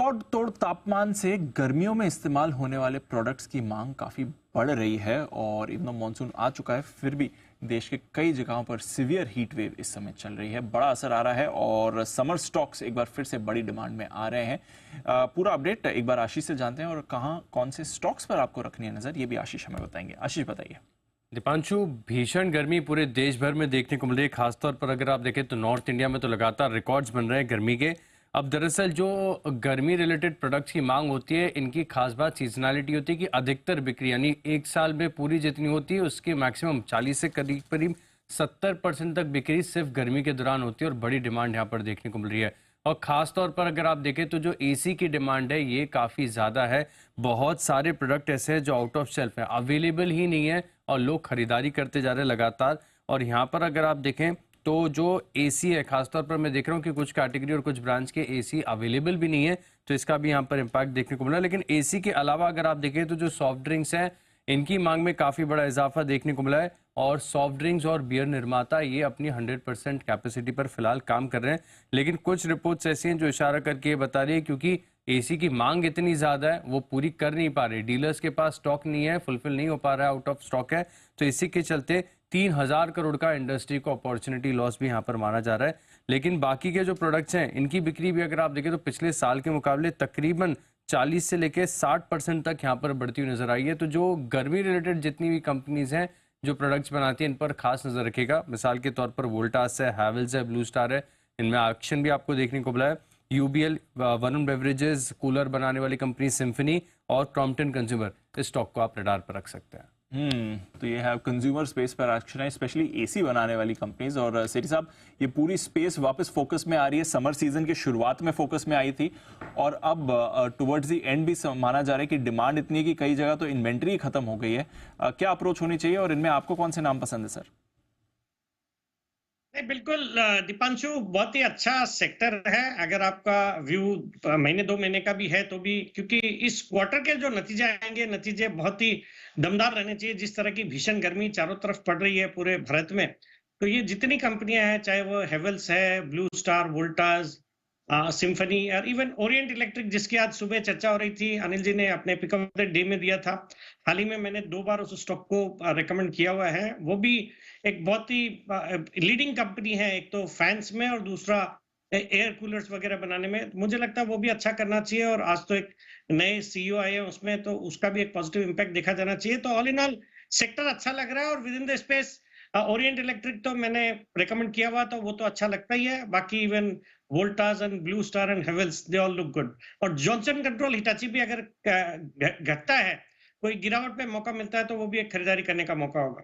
Record तोड़ तापमान से गर्मियों में इस्तेमाल होने वाले प्रोडक्ट्स की मांग काफ़ी बढ़ रही है और इवन मानसून आ चुका है फिर भी देश के कई जगहों पर सिवियर हीट वेव इस समय चल रही है। बड़ा असर आ रहा है और समर स्टॉक्स एक बार फिर से बड़ी डिमांड में आ रहे हैं। पूरा अपडेट एक बार आशीष से जानते हैं और कहाँ कौन से स्टॉक्स पर आपको रखनी है नज़र, ये भी आशीष हमें बताएंगे। आशीष बताइए। दीपांशु, भीषण गर्मी पूरे देश भर में देखने को मिल रही है। खासतौर पर अगर आप देखें तो नॉर्थ इंडिया में तो लगातार रिकॉर्ड्स बन रहे हैं गर्मी के। अब दरअसल जो गर्मी रिलेटेड प्रोडक्ट्स की मांग होती है, इनकी खास बात सीजनैलिटी होती है कि अधिकतर बिक्री यानी एक साल में पूरी जितनी होती है उसकी मैक्सिमम 40 से करीब करीब 70% तक बिक्री सिर्फ गर्मी के दौरान होती है और बड़ी डिमांड यहाँ पर देखने को मिल रही है। और खास तौर पर अगर आप देखें तो जो एसी की डिमांड है ये काफ़ी ज़्यादा है। बहुत सारे प्रोडक्ट ऐसे हैं जो आउट ऑफ शेल्फ है, अवेलेबल ही नहीं है और लोग खरीदारी करते जा रहे हैं लगातार। और यहाँ पर अगर आप देखें तो जो एसी है, खासतौर पर मैं देख रहा हूँ कि कुछ कैटेगरी और कुछ ब्रांच के एसी अवेलेबल भी नहीं है, तो इसका भी यहाँ पर इम्पैक्ट देखने को मिला। लेकिन एसी के अलावा अगर आप देखें तो जो सॉफ्ट ड्रिंक्स हैं इनकी मांग में काफ़ी बड़ा इजाफा देखने को मिला है और सॉफ्ट ड्रिंक्स और बियर निर्माता ये अपनी 100% कैपेसिटी पर फिलहाल काम कर रहे हैं। लेकिन कुछ रिपोर्ट्स ऐसी हैं जो इशारा करके ये बता रही है क्योंकि एसी की मांग इतनी ज़्यादा है वो पूरी कर नहीं पा रही, डीलर्स के पास स्टॉक नहीं है, फुलफिल नहीं हो पा रहा है, आउट ऑफ स्टॉक है। तो इसी के चलते 3000 करोड़ का इंडस्ट्री को अपॉर्चुनिटी लॉस भी यहाँ पर माना जा रहा है। लेकिन बाकी के जो प्रोडक्ट्स हैं इनकी बिक्री भी अगर आप देखें तो पिछले साल के मुकाबले तकरीबन 40 से लेकर 60% तक यहाँ पर बढ़ती हुई नजर आई है। तो जो गर्मी रिलेटेड जितनी भी कंपनीज हैं जो प्रोडक्ट्स बनाती हैं इन पर खास नजर रखेगा। मिसाल के तौर पर वोल्टास है, हैवेल्स है, ब्लू स्टार है, इनमें एक्शन भी आपको देखने को मिला है। यूबीएल, वरुण बेवरेजेस, कूलर बनाने वाली कंपनी सिम्फनी और क्रॉम्पटन कंज्यूमर, इस स्टॉक को आप रडार पर रख सकते हैं। तो ये है कंज्यूमर स्पेस पर एक्शन है, स्पेशली एसी बनाने वाली कंपनीज। और सेठी साहब, ये पूरी स्पेस वापस फोकस में आ रही है। समर सीजन के शुरुआत में फोकस में आई थी और अब टुवर्ड्स द एंड भी माना जा रहा है कि डिमांड इतनी है कि कई जगह तो इन्वेंट्री खत्म हो गई है। क्या अप्रोच होनी चाहिए और इनमें आपको कौन से नाम पसंद है सर? नहीं, बिल्कुल दीपांशु, बहुत ही अच्छा सेक्टर है। अगर आपका व्यू महीने 2 महीने का भी है तो भी, क्योंकि इस क्वार्टर के जो नतीजे आएंगे, नतीजे बहुत ही दमदार रहने चाहिए। जिस तरह की भीषण गर्मी चारों तरफ पड़ रही है पूरे भारत में, तो ये जितनी कंपनियां हैं, चाहे वो हेवल्स है, ब्लू स्टार, वोल्टास, सिम्फनी और इवन ओरिएंट इलेक्ट्रिक, जिसकी आज सुबह चर्चा हो रही थी, अनिल जी ने अपने पिकअप द डे में दिया था। हाल ही में मैंने 2 बार उस स्टॉक को रेकमेंड किया हुआ है। वो भी एक बहुत ही लीडिंग कंपनी है, एक तो फैंस में और दूसरा एयर कूलर्स वगैरह बनाने में। मुझे लगता है वो भी अच्छा करना चाहिए और आज तो एक नए सीईओ आए हैं उसमें, तो उसका भी एक पॉजिटिव इम्पैक्ट देखा जाना चाहिए। तो ऑल इन ऑल सेक्टर अच्छा लग रहा है और with in the space Orient electric तो मैंने रेकमेंड किया हुआ, तो वो तो अच्छा लगता ही है। बाकी even Voltas and blue star and Havells, they all look good. और जॉनसन कंट्रोल, हिटाची भी अगर घटता है, कोई गिरावट पे मौका मिलता है तो वो भी एक खरीदारी करने का मौका होगा।